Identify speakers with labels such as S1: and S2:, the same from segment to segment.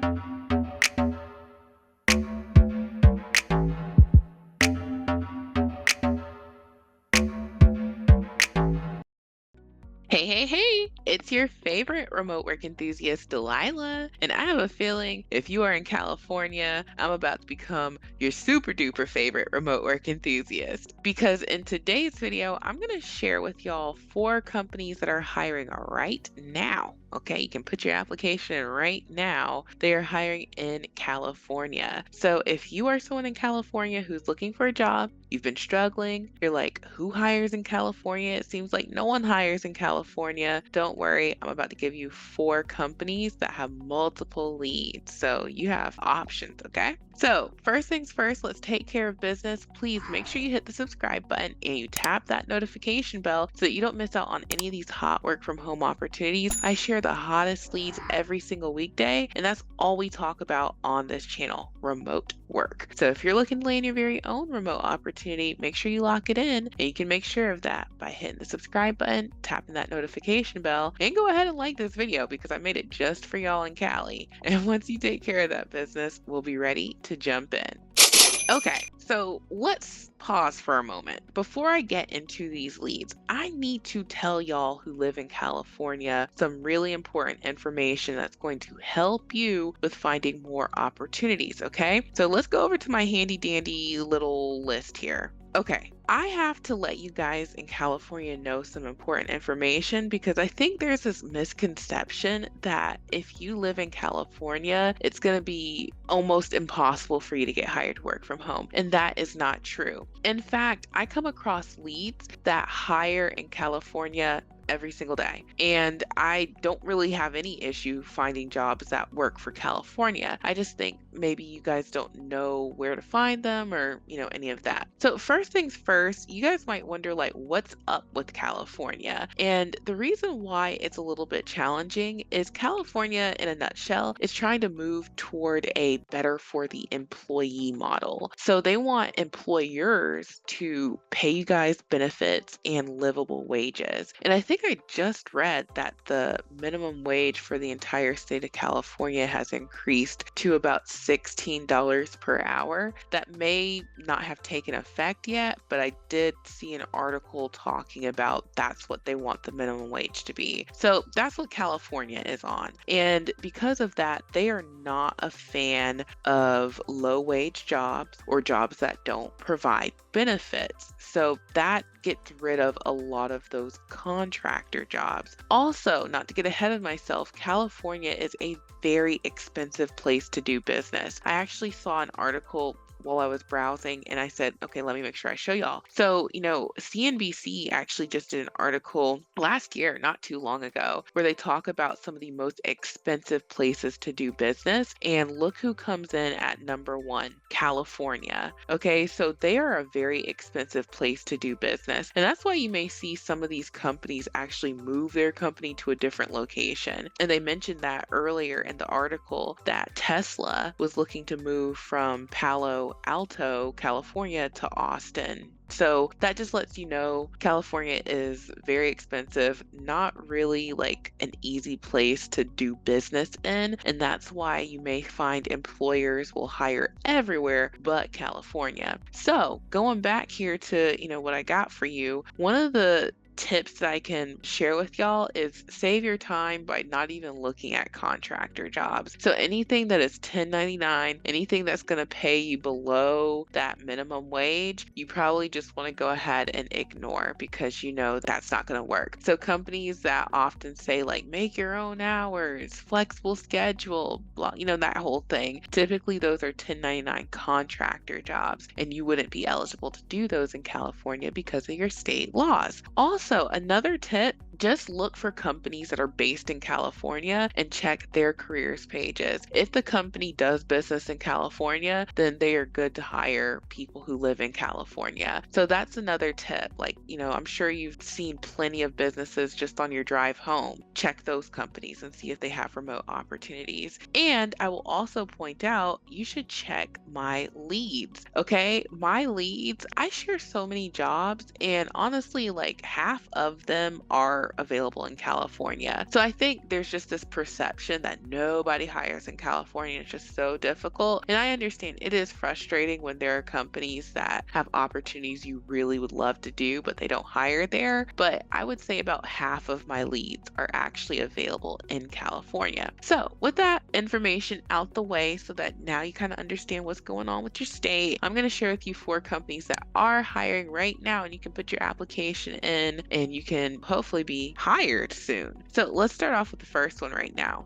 S1: Hey, hey, hey! It's your favorite remote work enthusiast, Delilah. And I have a feeling if you are in California, I'm about to become your super duper favorite remote work enthusiast. Because in today's video, I'm going to share with y'all 4 companies that are hiring right now. Okay, you can put your application in right now. They are hiring in California. So if you are someone in California who's looking for a job, you've been struggling, you're like, who hires in California? It seems like no one hires in California. Don't worry, I'm about to give you 4 companies that have multiple leads. So you have options, okay? So, first things first, let's take care of business. Please make sure you hit the subscribe button and you tap that notification bell so that you don't miss out on any of these hot work from home opportunities. I share the hottest leads every single weekday, and that's all we talk about on this channel, remote work. So, if you're looking to land your very own remote opportunity, make sure you lock it in, and you can make sure of that by hitting the subscribe button, tapping that notification bell, and go ahead and like this video because I made it just for y'all in Cali. And once you take care of that business, we'll be ready to jump in. Okay, so let's pause for a moment. Before I get into these leads, I need to tell y'all who live in California some really important information that's going to help you with finding more opportunities, okay? So let's go over to my handy dandy little list here. Okay, I have to let you guys in California know some important information because I think there's this misconception that if you live in California, it's going to be almost impossible for you to get hired to work from home. And that is not true. In fact, I come across leads that hire in California every single day. And I don't really have any issue finding jobs that work for California. I just think maybe you guys don't know where to find them or, any of that. So first things first, you guys might wonder like what's up with California? And the reason why it's a little bit challenging is California in a nutshell is trying to move toward a better for the employee model. So they want employers to pay you guys benefits and livable wages. And I think I just read that the minimum wage for the entire state of California has increased to about $16 per hour. That may not have taken effect yet, but I did see an article talking about that's what they want the minimum wage to be. So that's what California is on. And because of that, they are not a fan of low wage jobs or jobs that don't provide benefits. So that gets rid of a lot of those contractor jobs. Also, not to get ahead of myself, California is a very expensive place to do business. I actually saw an article while I was browsing and I said, okay, let me make sure I show y'all. So, CNBC actually just did an article last year, not too long ago, where they talk about some of the most expensive places to do business. And look who comes in at number 1, California. Okay, so they are a very expensive place to do business. And that's why you may see some of these companies actually move their company to a different location. And they mentioned that earlier in the article that Tesla was looking to move from Palo Alto, California to Austin. So that just lets you know California is very expensive, not really like an easy place to do business in. And that's why you may find employers will hire everywhere but California. So going back here to, what I got for you, one of the tips that I can share with y'all is save your time by not even looking at contractor jobs. So anything that is 1099, anything that's going to pay you below that minimum wage, you probably just want to go ahead and ignore because that's not going to work. So companies that often say like make your own hours, flexible schedule, blah, that whole thing. Typically those are 1099 contractor jobs and you wouldn't be eligible to do those in California because of your state laws. Also, another tip, just look for companies that are based in California and check their careers pages. If the company does business in California, then they are good to hire people who live in California. So that's another tip. Like, I'm sure you've seen plenty of businesses just on your drive home. Check those companies and see if they have remote opportunities. And I will also point out, you should check my leads. Okay, my leads, I share so many jobs and honestly, like half half of them are available in California. So I think there's just this perception that nobody hires in California. It's just so difficult. And I understand it is frustrating when there are companies that have opportunities you really would love to do, but they don't hire there. But I would say about half of my leads are actually available in California. So with that information out the way, so that now you kind of understand what's going on with your state, I'm going to share with you 4 companies that are hiring right now, and you can put your application in and you can hopefully be hired soon. So let's start off with the first one right now.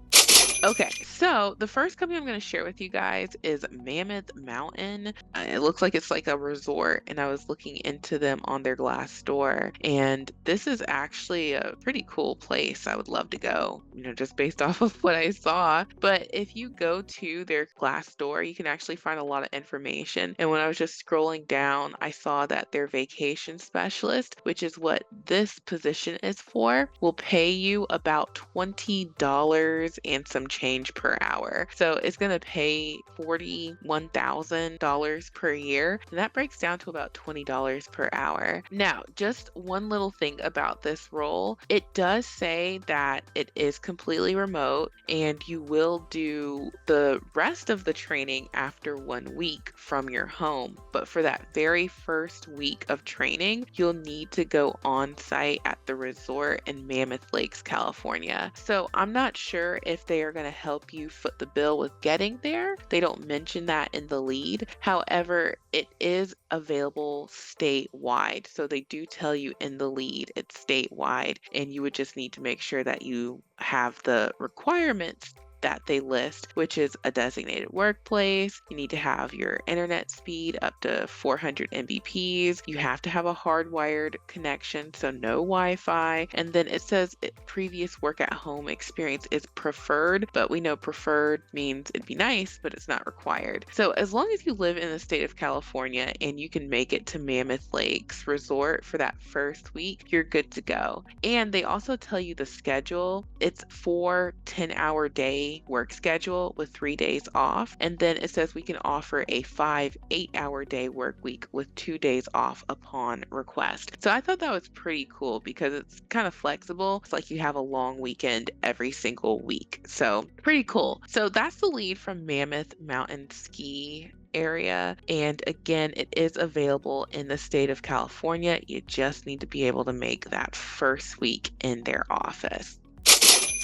S1: Okay, so the first company I'm going to share with you guys is Mammoth Mountain. It looks like it's like a resort, and I was looking into them on their Glassdoor, and this is actually a pretty cool place. I would love to go, just based off of what I saw. But if you go to their Glassdoor, you can actually find a lot of information. And when I was just scrolling down, I saw that their vacation specialist, which is what this position is for, will pay you about $20 and some change per hour. So it's going to pay $41,000 per year, and that breaks down to about $20 per hour. Now, just one little thing about this role, it does say that it is completely remote, and you will do the rest of the training after 1 week from your home. But for that very first week of training, you'll need to go on site at the resort in Mammoth Lakes, California. So I'm not sure if they are going to help you foot the bill with getting there. They don't mention that in the lead. However, it is available statewide. So they do tell you in the lead it's statewide, and you would just need to make sure that you have the requirements that they list, which is a designated workplace. You need to have your internet speed up to 400 Mbps. You have to have a hardwired connection, so no Wi-Fi. And then it says previous work at home experience is preferred, but we know preferred means it'd be nice, but it's not required. So as long as you live in the state of California and you can make it to Mammoth Lakes Resort for that first week, you're good to go. And they also tell you the schedule. It's 4 10-hour days work schedule with 3 days off. And then it says we can offer a 5 8-hour day work week with 2 days off upon request. So I thought that was pretty cool because it's kind of flexible. It's like you have a long weekend every single week. So pretty cool. So that's the lead from Mammoth Mountain Ski area. And again, it is available in the state of California. You just need to be able to make that first week in their office.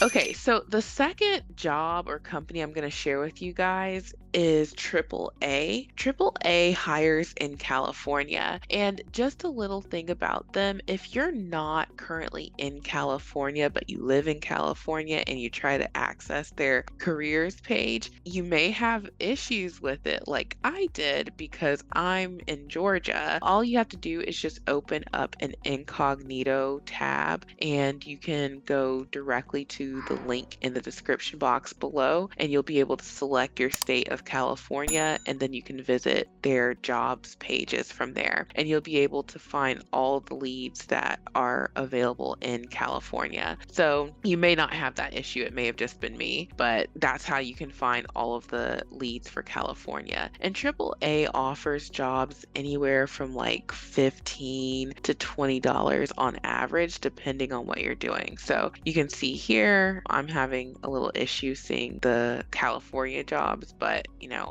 S1: Okay, so the second job or company I'm going to share with you guys is AAA. AAA hires in California. And just a little thing about them, if you're not currently in California, but you live in California and you try to access their careers page, you may have issues with it like I did because I'm in Georgia. All you have to do is just open up an incognito tab, and you can go directly to the link in the description box below, and you'll be able to select your state of California, and then you can visit their jobs pages from there, and you'll be able to find all the leads that are available in California. So you may not have that issue. It may have just been me, but that's how you can find all of the leads for California. And AAA offers jobs anywhere from like $15 to $20 on average, depending on what you're doing. So you can see here, I'm having a little issue seeing the California jobs, but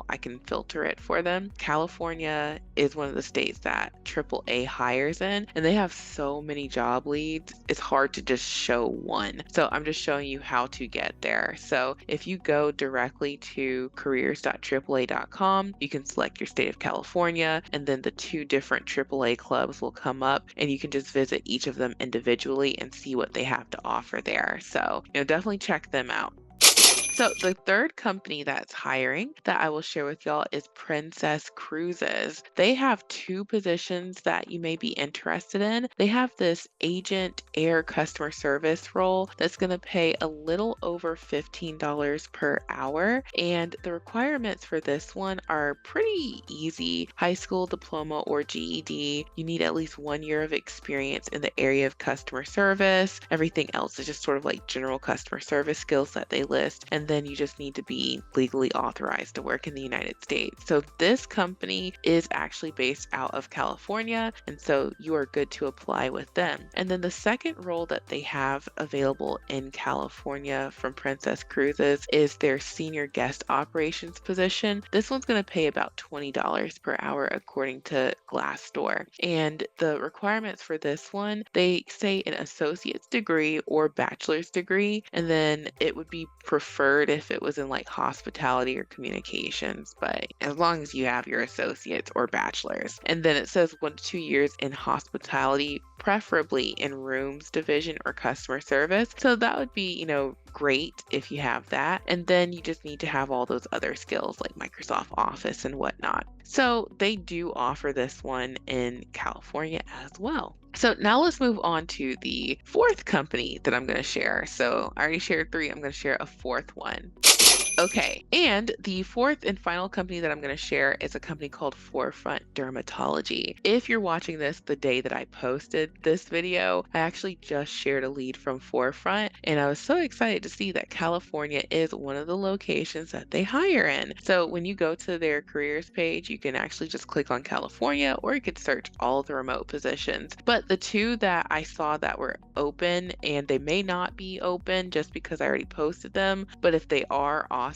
S1: I can filter it for them. California is one of the states that AAA hires in, and they have so many job leads, it's hard to just show one. So I'm just showing you how to get there. So if you go directly to careers.aaa.com, you can select your state of California, and then the 2 different AAA clubs will come up, and you can just visit each of them individually and see what they have to offer there. So, definitely check them out. So the third company that's hiring that I will share with y'all is Princess Cruises. They have 2 positions that you may be interested in. They have this agent air customer service role that's going to pay a little over $15 per hour. And the requirements for this one are pretty easy. High school diploma or GED. You need at least 1 year of experience in the area of customer service. Everything else is just sort of like general customer service skills that they list. And then you just need to be legally authorized to work in the United States. So this company is actually based out of California, and so you are good to apply with them. And then the second role that they have available in California from Princess Cruises is their senior guest operations position. This one's going to pay about $20 per hour according to Glassdoor. And the requirements for this one, they say an associate's degree or bachelor's degree, and then it would be preferred if it was in like hospitality or communications, but as long as you have your associates or bachelor's. And then it says 1 to 2 years in hospitality, preferably in rooms division or customer service. So that would be, great if you have that. And then you just need to have all those other skills like Microsoft Office and whatnot. So they do offer this one in California as well. So now let's move on to the fourth company that I'm going to share. So I already shared 3. I'm going to share a fourth one. Okay, and the fourth and final company that I'm going to share is a company called Frontline Dermatology. If you're watching this the day that I posted this video, I actually just shared a lead from Forefront, and I was so excited to see that California is one of the locations that they hire in. So when you go to their careers page, you can actually just click on California, or you could search all the remote positions. But the 2 that I saw that were open, and they may not be open just because I already posted them, but if they are awesome,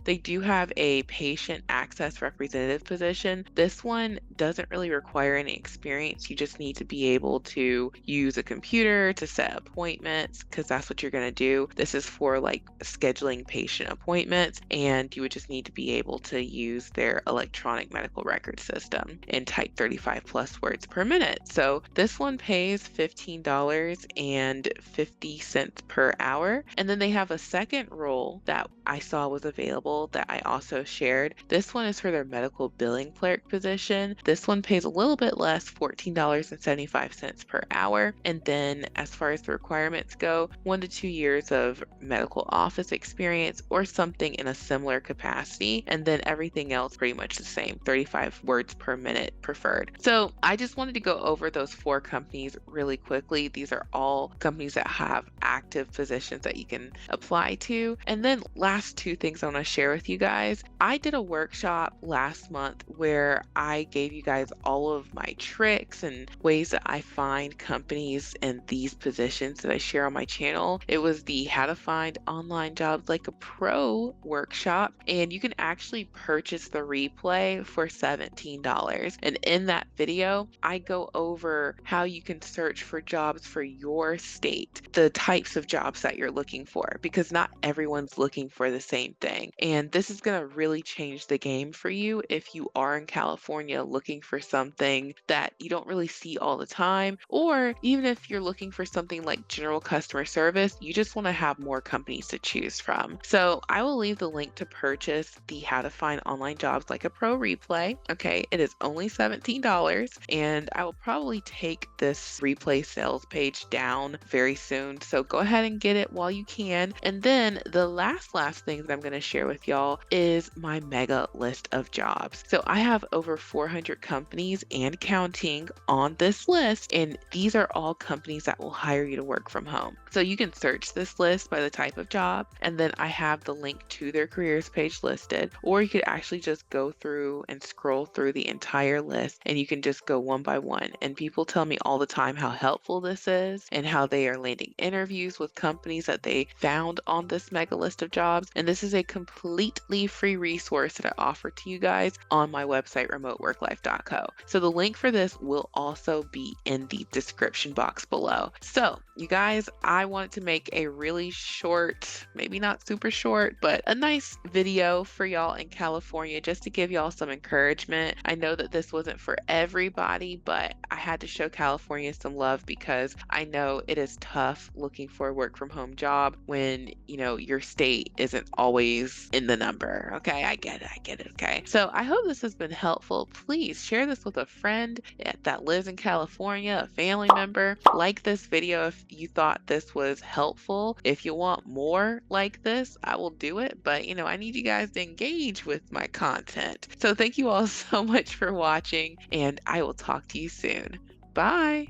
S1: they do have a patient access representative position. This one doesn't really require any experience. You just need to be able to use a computer to set appointments, because that's what you're going to do. This is for like scheduling patient appointments, and you would just need to be able to use their electronic medical record system and type 35 plus words per minute. So this one pays $15.50 per hour. And then they have a second role that I saw was available that I also shared. This one is for their medical billing clerk position. This one pays a little bit less, $14.75 per hour. And then as far as the requirements go, 1 to 2 years of medical office experience or something in a similar capacity. And then everything else pretty much the same, 35 words per minute preferred. So I just wanted to go over those 4 companies really quickly. These are all companies that have active positions that you can apply to. And then last 2 things I want to share with you guys. I did a workshop last month where I gave you guys all of my tricks and ways that I find companies in these positions that I share on my channel. It was the How to Find Online Jobs Like a Pro workshop, and you can actually purchase the replay for $17. And in that video, I go over how you can search for jobs for your state, the types of jobs that you're looking for, because not everyone's looking for the same thing. And this is going to really change the game for you if you are in California looking for something that you don't really see all the time, or even if you're looking for something like general customer service, you just want to have more companies to choose from. So I will leave the link to purchase the How to Find Online Jobs Like a Pro replay. Okay, it is only $17, and I will probably take this replay sales page down very soon. So go ahead and get it while you can. And then the last thing that I'm going to share with y'all is my mega list of jobs. So I have over 400 companies and counting on this list, and these are all companies that will hire you to work from home. So you can search this list by the type of job, and then I have the link to their careers page listed, or you could actually just go through and scroll through the entire list, and you can just go one by one. And people tell me all the time how helpful this is and how they are landing interviews with companies that they found on this mega list of jobs. And this is a completely free resource that I offer to you guys on my website, remoteworklife.co. So the link for this will also be in the description box below. So you guys, I wanted to make a really short, maybe not super short, but a nice video for y'all in California just to give y'all some encouragement. I know that this wasn't for everybody, but I had to show California some love because I know it is tough looking for a work from home job when, your state isn't always in the number. Okay, I get it. Okay. So I hope this has been helpful. Please share this with a friend that lives in California, a family member. Like this video if you thought this was helpful. If you want more like this, I will do it. But, I need you guys to engage with my content. So thank you all so much for watching, and I will talk to you soon. Bye.